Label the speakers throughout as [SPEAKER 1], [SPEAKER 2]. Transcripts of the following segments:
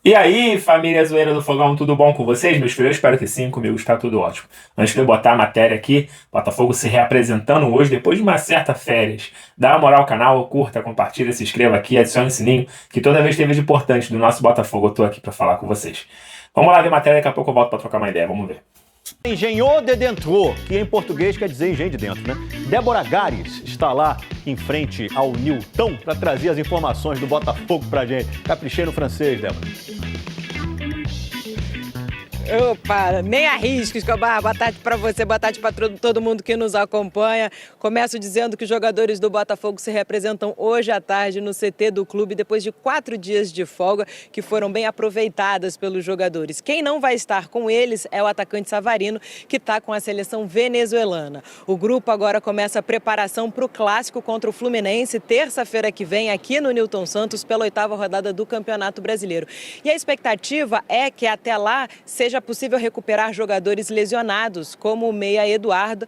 [SPEAKER 1] E aí, família zoeira do Fogão, tudo bom com vocês, meus filhos? Eu espero que sim, comigo está tudo ótimo. Antes de eu botar a matéria aqui, Botafogo se reapresentando hoje, depois de uma certa férias. Dá uma moral ao canal, curta, compartilha, se inscreva aqui, adicione o sininho, que toda vez tem vídeo importante do nosso Botafogo, eu tô aqui para falar com vocês. Vamos lá ver a matéria, daqui a pouco eu volto para trocar uma ideia, vamos ver.
[SPEAKER 2] Engenhou de dentro, que em português quer dizer engenho de dentro, né? Débora Gares está lá em frente ao Nilton para trazer as informações do Botafogo pra gente. Caprichei no francês, Débora.
[SPEAKER 3] Opa, nem arrisque, Escobar. Boa tarde para você, boa tarde para todo mundo que nos acompanha. Começo dizendo que os jogadores do Botafogo se representam hoje à tarde no CT do clube, depois de 4 dias de folga, que foram bem aproveitadas pelos jogadores. Quem não vai estar com eles é o atacante Savarino, que está com a seleção venezuelana. O grupo agora começa a preparação para o clássico contra o Fluminense, terça-feira que vem, aqui no Nilton Santos, pela 8ª rodada do Campeonato Brasileiro. E a expectativa é que até lá seja possível recuperar jogadores lesionados, como o meia Eduardo,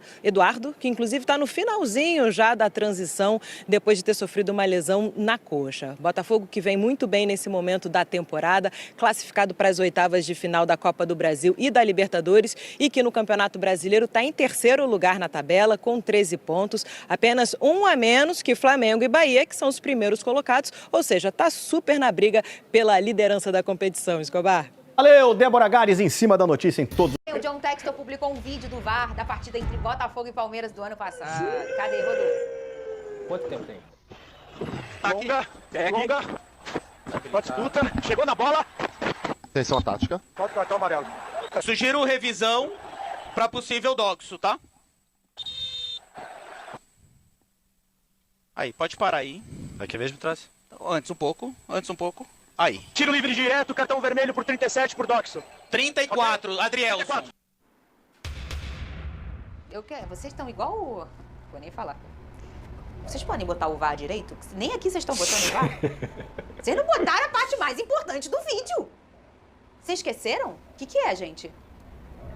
[SPEAKER 3] que inclusive está no finalzinho já da transição, depois de ter sofrido uma lesão na coxa. Botafogo que vem muito bem nesse momento da temporada, classificado para as 8ª de final da Copa do Brasil e da Libertadores, e que no Campeonato Brasileiro está em 3º lugar na tabela, com 13 pontos, apenas um a menos que Flamengo e Bahia, que são os primeiros colocados, ou seja, está super na briga pela liderança da competição, Escobar.
[SPEAKER 2] Valeu, Débora Gares em cima da notícia em todos.
[SPEAKER 4] O John Textor publicou um vídeo do VAR da partida entre Botafogo e Palmeiras do ano passado. Cadê, Rodolfo?
[SPEAKER 2] Quanto tempo tem?
[SPEAKER 5] Longa, longa, boa disputa, chegou na bola.
[SPEAKER 6] Atenção tática.
[SPEAKER 5] Pode cartão amarelo.
[SPEAKER 7] Sugiro revisão para possível doxo, tá? Aí, pode parar aí.
[SPEAKER 5] Aqui mesmo atrás.
[SPEAKER 7] Antes um pouco. Aí.
[SPEAKER 5] Tiro livre direto, cartão vermelho por 37 por Doxo.
[SPEAKER 7] 34, okay. Adrielson. 34.
[SPEAKER 4] Eu quero. Vocês estão igual o... Vou nem falar. Vocês podem botar o VAR direito? Nem aqui vocês estão botando o VAR. Vocês não botaram a parte mais importante do vídeo. Vocês esqueceram? O que é, gente?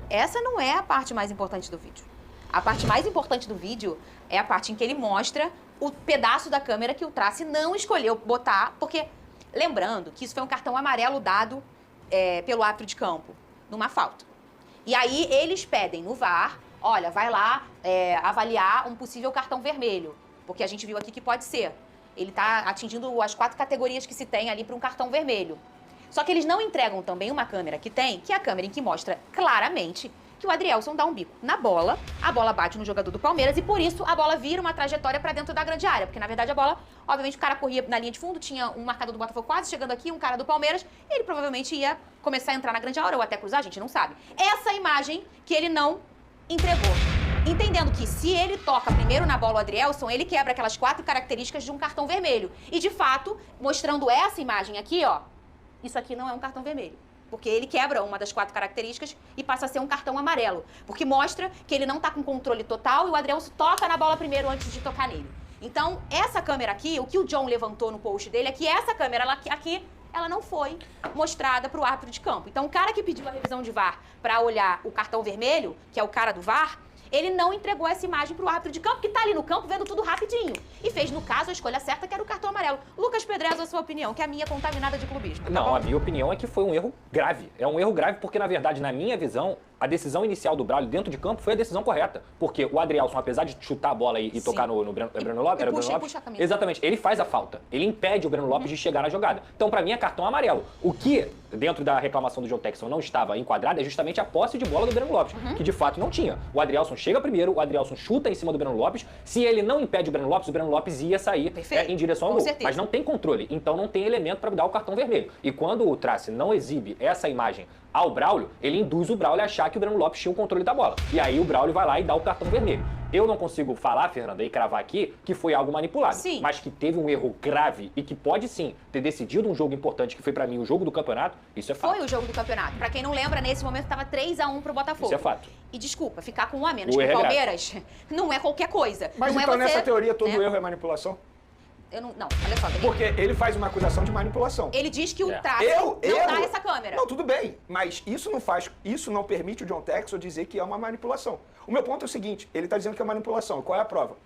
[SPEAKER 4] Essa não é a parte mais importante do vídeo. A parte mais importante do vídeo é a parte em que ele mostra o pedaço da câmera que o Trace não escolheu botar, porque... Lembrando que isso foi um cartão amarelo dado pelo árbitro de campo, numa falta. E aí eles pedem no VAR, olha, vai lá avaliar um possível cartão vermelho, porque a gente viu aqui que pode ser. Ele está atingindo as 4 categorias que se tem ali para um cartão vermelho. Só que eles não entregam também uma câmera que tem, que é a câmera em que mostra claramente que o Adrielson dá um bico na bola, a bola bate no jogador do Palmeiras e por isso a bola vira uma trajetória para dentro da grande área, porque na verdade a bola, obviamente o cara corria na linha de fundo, tinha um marcador do Botafogo quase chegando aqui, um cara do Palmeiras, ele provavelmente ia começar a entrar na grande área ou até cruzar, a gente não sabe. Essa imagem que ele não entregou. Entendendo que se ele toca primeiro na bola o Adrielson, ele quebra aquelas 4 características de um cartão vermelho. E de fato, mostrando essa imagem aqui, ó, isso aqui não é um cartão vermelho. Porque ele quebra uma das 4 características e passa a ser um cartão amarelo. Porque mostra que ele não está com controle total e o Adrielson toca na bola primeiro antes de tocar nele. Então, essa câmera aqui, o que o John levantou no post dele é que essa câmera aqui, ela não foi mostrada para o árbitro de campo. Então, o cara que pediu a revisão de VAR para olhar o cartão vermelho, que é o cara do VAR, ele não entregou essa imagem para o árbitro de campo, que está ali no campo vendo tudo rapidinho. E fez, no caso, a escolha certa, que era o cartão amarelo. Lucas Pedreza, a sua opinião, que é a minha contaminada de clubismo. Tá
[SPEAKER 8] Não,
[SPEAKER 4] bom?
[SPEAKER 8] a minha opinião é que foi um erro grave. É um erro grave porque, na verdade, na minha visão, a decisão inicial do Braulio dentro de campo foi a decisão correta. Porque o Adrielson, apesar de chutar a bola e tocar no Breno Lopes... Era o Breno Lopes?
[SPEAKER 4] Puxa a camisa.
[SPEAKER 8] Exatamente. Ele faz a falta. Ele impede o Breno Lopes de chegar na jogada. Então, pra mim, é cartão amarelo. O que, dentro da reclamação do John Textor, não estava enquadrado é justamente a posse de bola do Breno Lopes, que de fato não tinha. O Adrielson chega primeiro, o Adrielson chuta em cima do Breno Lopes. Se ele não impede o Breno Lopes ia sair em direção ao gol.
[SPEAKER 4] Certeza.
[SPEAKER 8] Mas não tem controle. Então, não tem elemento para dar o cartão vermelho. E quando o Trace não exibe essa imagem ao Braulio, ele induz o Braulio a achar que o Breno Lopes tinha o controle da bola. E aí o Braulio vai lá e dá o cartão vermelho. Eu não consigo falar, Fernanda, e cravar aqui que foi algo manipulado.
[SPEAKER 4] Sim.
[SPEAKER 8] Mas que teve um erro grave e que pode sim ter decidido um jogo importante, que foi pra mim o jogo do campeonato, isso é fato.
[SPEAKER 4] Foi o jogo do campeonato. Pra quem não lembra, nesse momento tava 3-1 pro Botafogo.
[SPEAKER 8] Isso é fato.
[SPEAKER 4] E desculpa, ficar com um a menos
[SPEAKER 8] O
[SPEAKER 4] que o
[SPEAKER 8] erro é
[SPEAKER 4] Palmeiras não é qualquer coisa.
[SPEAKER 9] Mas
[SPEAKER 4] não
[SPEAKER 9] então
[SPEAKER 4] é você,
[SPEAKER 9] nessa teoria todo
[SPEAKER 4] né?
[SPEAKER 9] erro é manipulação?
[SPEAKER 4] Eu não, olha só, Danilo.
[SPEAKER 9] Porque ele faz uma acusação de manipulação.
[SPEAKER 4] Ele diz que o Trace
[SPEAKER 9] Eu
[SPEAKER 4] não dá essa câmera.
[SPEAKER 9] Não, tudo bem, mas isso não permite o John Textor dizer que é uma manipulação. O meu ponto é o seguinte, ele está dizendo que é manipulação. Qual é a prova?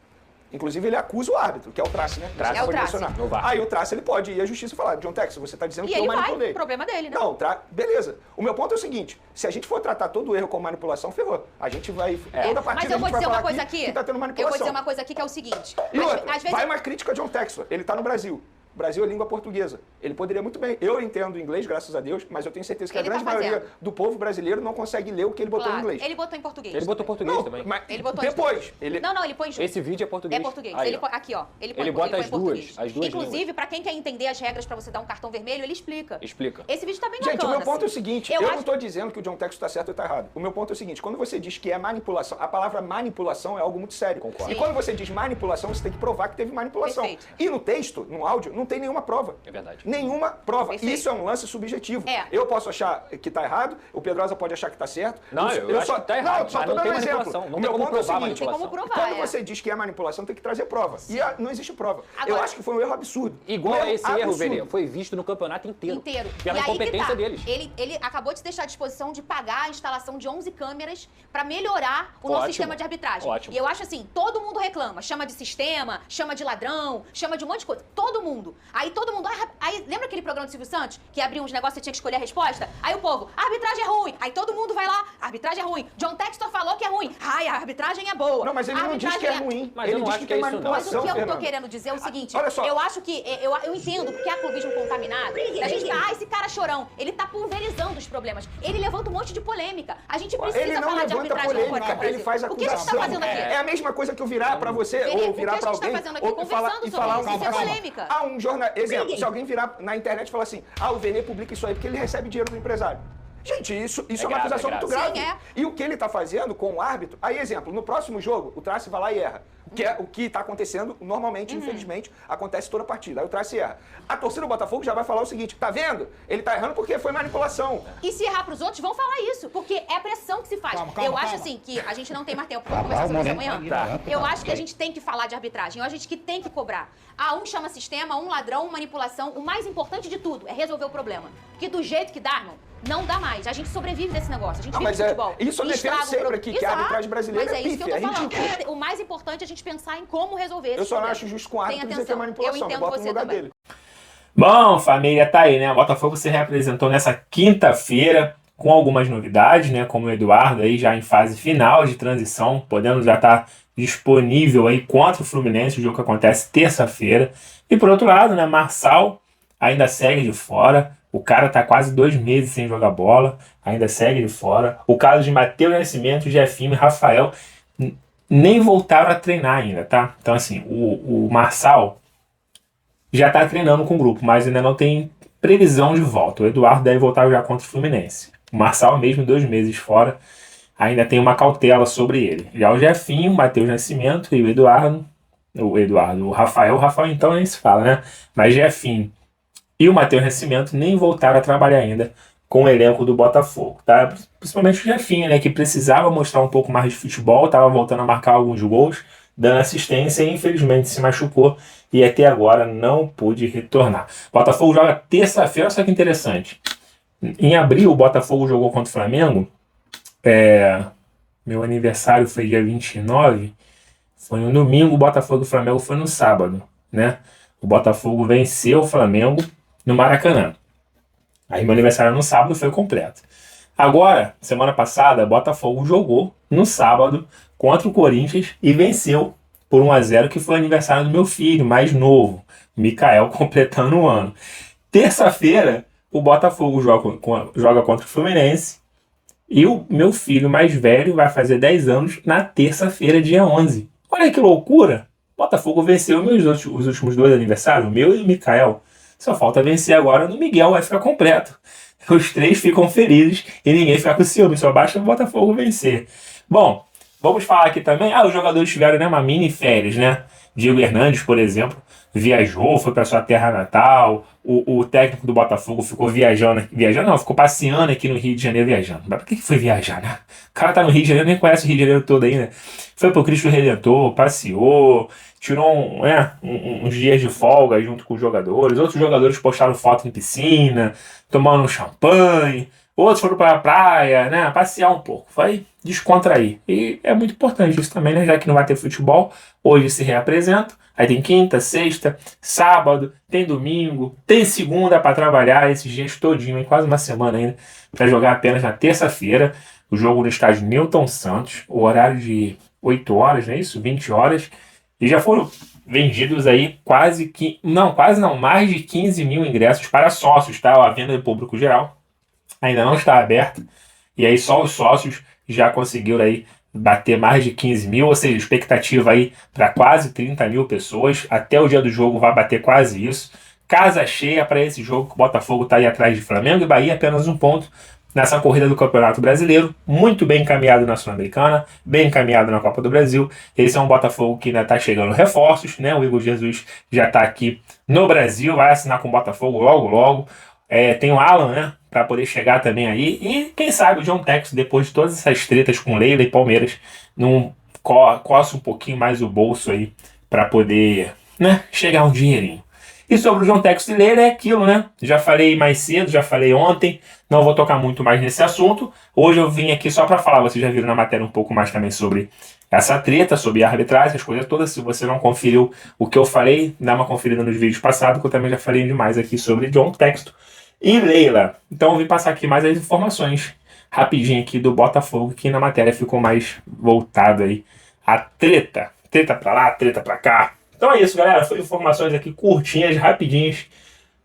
[SPEAKER 9] Inclusive, ele acusa o árbitro, que é o Trace, né?
[SPEAKER 8] Trace.
[SPEAKER 4] É o
[SPEAKER 9] Pode
[SPEAKER 4] Trace.
[SPEAKER 9] mencionar.
[SPEAKER 8] No VAR.
[SPEAKER 9] Aí o Trace, ele pode ir à justiça e falar, John Textor, você tá dizendo
[SPEAKER 4] E
[SPEAKER 9] que eu
[SPEAKER 4] ele vai,
[SPEAKER 9] manipulei.
[SPEAKER 4] problema dele, né?
[SPEAKER 9] Não, beleza. O meu ponto é o seguinte, se a gente for tratar todo erro como manipulação, ferrou. A gente vai, toda partida
[SPEAKER 4] Mas
[SPEAKER 9] a
[SPEAKER 4] eu vou
[SPEAKER 9] gente vai
[SPEAKER 4] dizer uma
[SPEAKER 9] falar
[SPEAKER 4] coisa
[SPEAKER 9] aqui
[SPEAKER 4] aqui.
[SPEAKER 9] que tá tendo
[SPEAKER 4] Eu
[SPEAKER 9] manipulação.
[SPEAKER 4] vou dizer uma coisa aqui que é o seguinte.
[SPEAKER 9] E outra,
[SPEAKER 4] às vezes
[SPEAKER 9] vai uma crítica a John Textor, ele tá no Brasil. O Brasil é língua portuguesa. Ele poderia muito bem. Eu entendo inglês, graças a Deus, mas eu tenho certeza que
[SPEAKER 4] Ele
[SPEAKER 9] a grande
[SPEAKER 4] tá fazendo.
[SPEAKER 9] maioria do povo brasileiro não consegue ler o que ele botou
[SPEAKER 4] Claro,
[SPEAKER 9] em inglês.
[SPEAKER 4] ele botou em português.
[SPEAKER 8] Ele botou
[SPEAKER 4] também.
[SPEAKER 8] português também.
[SPEAKER 9] Mas
[SPEAKER 4] Ele botou
[SPEAKER 9] depois. Ele...
[SPEAKER 4] Não, ele põe junto.
[SPEAKER 8] Esse vídeo é português.
[SPEAKER 4] É português.
[SPEAKER 8] Aí,
[SPEAKER 4] Ele
[SPEAKER 8] ó.
[SPEAKER 4] aqui, ó. Ele põe
[SPEAKER 8] bota
[SPEAKER 4] ele põe
[SPEAKER 8] as
[SPEAKER 4] em
[SPEAKER 8] duas,
[SPEAKER 4] português.
[SPEAKER 8] as duas
[SPEAKER 4] Inclusive,
[SPEAKER 8] línguas.
[SPEAKER 4] pra quem quer entender as regras pra você dar um cartão vermelho, ele explica.
[SPEAKER 8] Explica.
[SPEAKER 4] Esse vídeo tá bem
[SPEAKER 9] Gente,
[SPEAKER 4] bacana.
[SPEAKER 9] o meu ponto é o
[SPEAKER 4] assim.
[SPEAKER 9] seguinte,
[SPEAKER 4] Eu
[SPEAKER 9] eu
[SPEAKER 4] acho-
[SPEAKER 9] não estou dizendo que o John Textor está certo ou está errado. O meu ponto é o seguinte, quando você diz que é manipulação, a palavra manipulação é algo muito sério.
[SPEAKER 8] Concordo.
[SPEAKER 9] E quando você diz manipulação, você tem que provar que teve manipulação.
[SPEAKER 4] Perfeito.
[SPEAKER 9] E no texto, no áudio, não tem nenhuma prova.
[SPEAKER 8] É verdade.
[SPEAKER 9] Nenhuma prova.
[SPEAKER 4] Perfeito.
[SPEAKER 9] Isso é um lance subjetivo.
[SPEAKER 4] É.
[SPEAKER 9] Eu posso achar que está errado, o Pedrosa pode achar que está certo.
[SPEAKER 8] Não, eu acho que tá errado,
[SPEAKER 9] Não, eu só
[SPEAKER 8] mas
[SPEAKER 9] tô
[SPEAKER 8] não tem
[SPEAKER 9] dando um exemplo.
[SPEAKER 8] manipulação, não
[SPEAKER 9] O
[SPEAKER 8] tem
[SPEAKER 9] meu
[SPEAKER 8] como
[SPEAKER 9] ponto é o
[SPEAKER 8] provar
[SPEAKER 9] seguinte,
[SPEAKER 4] Tem como provar,
[SPEAKER 9] quando você diz que é manipulação, tem que trazer prova. E não existe prova. Eu
[SPEAKER 4] Agora-
[SPEAKER 9] acho que foi um erro absurdo.
[SPEAKER 8] Igual
[SPEAKER 9] Um
[SPEAKER 8] a esse erro,
[SPEAKER 9] absurdo.
[SPEAKER 8] Vene, foi visto no campeonato inteiro. Pela
[SPEAKER 4] E aí que
[SPEAKER 8] incompetência
[SPEAKER 4] tá.
[SPEAKER 8] deles.
[SPEAKER 4] Ele acabou de se deixar à disposição de pagar a instalação de 11 câmeras pra melhorar o nosso
[SPEAKER 8] Ótimo.
[SPEAKER 4] sistema de arbitragem.
[SPEAKER 8] Ótimo.
[SPEAKER 4] E eu acho assim, todo mundo reclama. Chama de sistema, chama de ladrão, chama de um monte de coisa. Todo mundo. Aí todo mundo... Aí lembra aquele programa do Silvio Santos? Que abria uns negócios e você tinha que escolher a resposta? Aí o povo, a arbitragem é ruim. Aí todo mundo vai lá, a arbitragem é ruim. John Textor falou que é ruim. Ai, a arbitragem é boa.
[SPEAKER 9] Não, mas ele
[SPEAKER 4] A
[SPEAKER 9] não diz que é
[SPEAKER 4] arbitragem
[SPEAKER 9] ruim.
[SPEAKER 8] Mas
[SPEAKER 9] ele
[SPEAKER 8] eu não
[SPEAKER 9] diz
[SPEAKER 8] acho
[SPEAKER 9] que
[SPEAKER 8] que
[SPEAKER 9] tem
[SPEAKER 8] é isso, não.
[SPEAKER 4] Mas o
[SPEAKER 9] manipulação,
[SPEAKER 4] que eu tô
[SPEAKER 9] Fernando.
[SPEAKER 4] querendo dizer é o seguinte,
[SPEAKER 9] Olha só.
[SPEAKER 4] eu acho que, eu entendo porque há clubismo contaminado, da gente tá, esse cara chorão, ele tá pulverizando os problemas, ele levanta um monte de polêmica, a gente precisa
[SPEAKER 9] Ele não
[SPEAKER 4] falar de
[SPEAKER 9] levanta
[SPEAKER 4] arbitragem no
[SPEAKER 9] polêmica,
[SPEAKER 4] Brasil.
[SPEAKER 9] ele faz
[SPEAKER 4] O que a gente
[SPEAKER 9] acusação.
[SPEAKER 4] tá fazendo aqui?
[SPEAKER 9] É a mesma coisa que eu virar pra você,
[SPEAKER 4] Felipe,
[SPEAKER 9] ou
[SPEAKER 4] o que
[SPEAKER 9] virar
[SPEAKER 4] a
[SPEAKER 9] pra
[SPEAKER 4] gente tá
[SPEAKER 9] alguém,
[SPEAKER 4] fazendo aqui?
[SPEAKER 9] ou
[SPEAKER 4] Conversando sobre
[SPEAKER 9] falar
[SPEAKER 4] isso, isso é polêmica.
[SPEAKER 9] Ah, um jornal... Exemplo, se alguém virar na internet e falar assim, o Vene publica isso aí porque ele recebe dinheiro do empresário. Gente, isso é uma
[SPEAKER 8] grave,
[SPEAKER 9] acusação
[SPEAKER 8] é
[SPEAKER 9] muito
[SPEAKER 8] grave.
[SPEAKER 9] grave.
[SPEAKER 4] Sim, é.
[SPEAKER 9] E o que ele tá fazendo com o árbitro... Aí, exemplo, no próximo jogo, o Trace vai lá e erra. Que é o que tá acontecendo normalmente, infelizmente, acontece toda partida. Aí o Trace erra. A torcida do Botafogo já vai falar o seguinte, tá vendo? Ele tá errando porque foi manipulação.
[SPEAKER 4] E se errar pros outros, vão falar isso, porque é a pressão que se faz.
[SPEAKER 10] Calma,
[SPEAKER 4] Acho
[SPEAKER 10] calma.
[SPEAKER 4] assim que a gente não tem mais tempo pra conversar sobre isso amanhã.
[SPEAKER 10] Tá.
[SPEAKER 4] Eu acho que a gente tem que falar de arbitragem, eu acho que tem que cobrar. Um chama sistema, um ladrão, manipulação. O mais importante de tudo é resolver o problema. Porque do jeito que dá, irmão, não dá mais. A gente sobrevive desse negócio, a gente
[SPEAKER 9] Não,
[SPEAKER 4] vive
[SPEAKER 9] mas
[SPEAKER 4] de futebol.
[SPEAKER 9] isso eu
[SPEAKER 4] E
[SPEAKER 9] defendo
[SPEAKER 4] estraga o
[SPEAKER 9] sempre
[SPEAKER 4] pro-
[SPEAKER 9] aqui, que a
[SPEAKER 4] Exato.
[SPEAKER 9] arbitragem brasileira
[SPEAKER 4] Mas é isso que eu tô
[SPEAKER 9] é
[SPEAKER 4] falando.
[SPEAKER 9] ridícula.
[SPEAKER 4] O mais importante é a gente pensar em como resolver esse
[SPEAKER 9] Eu só não
[SPEAKER 4] problema.
[SPEAKER 9] acho justo com o árbitro
[SPEAKER 4] Tenha
[SPEAKER 9] dizer que é
[SPEAKER 4] atenção.
[SPEAKER 9] manipulação.
[SPEAKER 4] Eu entendo
[SPEAKER 9] Bota no
[SPEAKER 4] você
[SPEAKER 9] lugar
[SPEAKER 4] também.
[SPEAKER 9] dele.
[SPEAKER 1] Bom, família, tá aí, né? O Botafogo se representou nessa quinta-feira com algumas novidades, né? Como o Eduardo aí já em fase final de transição, podendo já estar disponível aí contra o Fluminense, o jogo que acontece terça-feira. E por outro lado, né? Marçal ainda segue de fora. O cara tá quase 2 meses sem jogar bola, ainda segue de fora. O caso de Matheus Nascimento, Jefinho e Rafael nem voltaram a treinar ainda, tá? Então assim, o Marçal já está treinando com o grupo, mas ainda não tem previsão de volta. O Eduardo deve voltar já contra o Fluminense. O Marçal, mesmo 2 meses fora, ainda tem uma cautela sobre ele. Já o Jefinho, o Matheus Nascimento e o Rafael então nem se fala, né? Mas Jefinho e o Matheus Nascimento nem voltaram a trabalhar ainda com o elenco do Botafogo, tá? Principalmente o Jefinho, né? Que precisava mostrar um pouco mais de futebol, estava voltando a marcar alguns gols, dando assistência e infelizmente se machucou e até agora não pôde retornar. O Botafogo joga terça-feira, só que interessante. Em abril, o Botafogo jogou contra o Flamengo. Meu aniversário foi dia 29. Foi no domingo, o Botafogo e o Flamengo foi no sábado, né? O Botafogo venceu o Flamengo no Maracanã. Aí meu aniversário no sábado foi completo. Agora, semana passada, o Botafogo jogou no sábado contra o Corinthians e venceu por 1-0, que foi o aniversário do meu filho mais novo, Mikael, completando um ano. Terça-feira, o Botafogo joga contra o Fluminense e o meu filho mais velho vai fazer 10 anos na terça-feira, dia 11. Olha que loucura! O Botafogo venceu os últimos 2 aniversários, o meu e o Mikael. Só falta vencer agora no Miguel, vai ficar completo. Os 3 ficam felizes e ninguém fica com ciúme, só basta o Botafogo vencer. Bom, vamos falar aqui também. Os jogadores tiveram, né, uma mini férias, né? Diego Hernandes, por exemplo, viajou, foi para sua terra natal. O técnico do Botafogo ficou ficou passeando aqui no Rio de Janeiro viajando. Mas por que foi viajar, né? O cara tá no Rio de Janeiro, nem conhece o Rio de Janeiro todo ainda. Foi pro Cristo Redentor, passeou, tirou uns dias de folga junto com os jogadores. Outros jogadores postaram foto em piscina, tomando um champanhe. Outros foram para a praia, né, passear um pouco. Vai descontrair. E é muito importante isso também, né, já que não vai ter futebol. Hoje se reapresenta. Aí tem quinta, sexta, sábado, tem domingo, tem segunda para trabalhar esses dias todinho, quase uma semana ainda, para jogar apenas na terça-feira. O jogo no estádio Newton Santos, o horário de 8 horas, não é isso? 20 horas. E já foram vendidos aí mais de 15 mil ingressos para sócios, tá? A venda do público geral ainda não está aberta. E aí só os sócios já conseguiram aí bater mais de 15 mil, ou seja, expectativa aí para quase 30 mil pessoas. Até o dia do jogo vai bater quase isso. Casa cheia para esse jogo, que o Botafogo está aí atrás de Flamengo e Bahia, apenas um ponto nessa corrida do Campeonato Brasileiro. Muito bem encaminhado na Sul-Americana, bem encaminhado na Copa do Brasil. Esse é um Botafogo que ainda está chegando reforços, né? O Igor Jesus já está aqui no Brasil, vai assinar com o Botafogo logo, logo. Tem o Alan, né, para poder chegar também aí. E quem sabe o John Textor, depois de todas essas tretas com Leila e Palmeiras, não coça um pouquinho mais o bolso aí para poder, né, chegar um dinheirinho. E sobre o John Textor e Leila é aquilo, né? Já falei mais cedo, já falei ontem, não vou tocar muito mais nesse assunto. Hoje eu vim aqui só para falar, vocês já viram na matéria um pouco mais também sobre essa treta, sobre a arbitragem, as coisas todas. Se você não conferiu o que eu falei, dá uma conferida nos vídeos passados, que eu também já falei demais aqui sobre John Textor e Leila. Então eu vim passar aqui mais as informações rapidinho aqui do Botafogo, que na matéria ficou mais voltado aí a treta. Treta pra lá, treta pra cá. Então é isso, galera. Foi informações aqui curtinhas, rapidinhas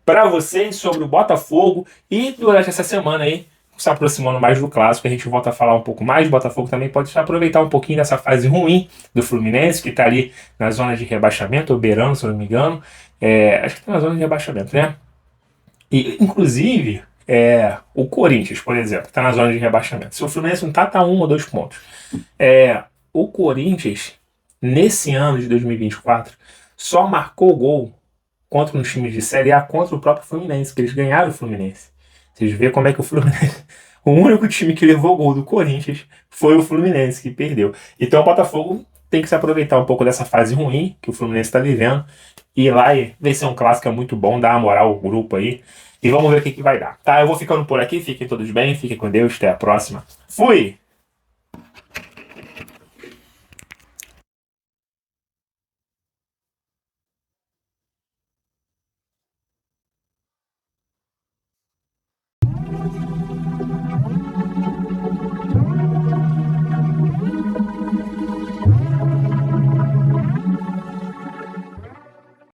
[SPEAKER 1] para vocês sobre o Botafogo. E durante essa semana aí, se aproximando mais do clássico, a gente volta a falar um pouco mais. O Botafogo também pode aproveitar um pouquinho dessa fase ruim do Fluminense, que tá ali na zona de rebaixamento, ou beirando, se eu não me engano. Acho que tá na zona de rebaixamento, né? E, inclusive, o Corinthians, por exemplo, está na zona de rebaixamento. Se o Fluminense não tá 1 ou 2 pontos. O Corinthians, nesse ano de 2024, só marcou gol contra um time de Série A contra o próprio Fluminense, que eles ganharam o Fluminense. Vocês veem como é que o Fluminense... O único time que levou gol do Corinthians foi o Fluminense, que perdeu. Então o Botafogo tem que se aproveitar um pouco dessa fase ruim que o Fluminense está vivendo e ir lá e vencer um clássico é muito bom, dar uma moral ao grupo aí. E vamos ver o que vai dar. Tá, eu vou ficando por aqui, fiquem todos bem, fiquem com Deus, até a próxima. Fui!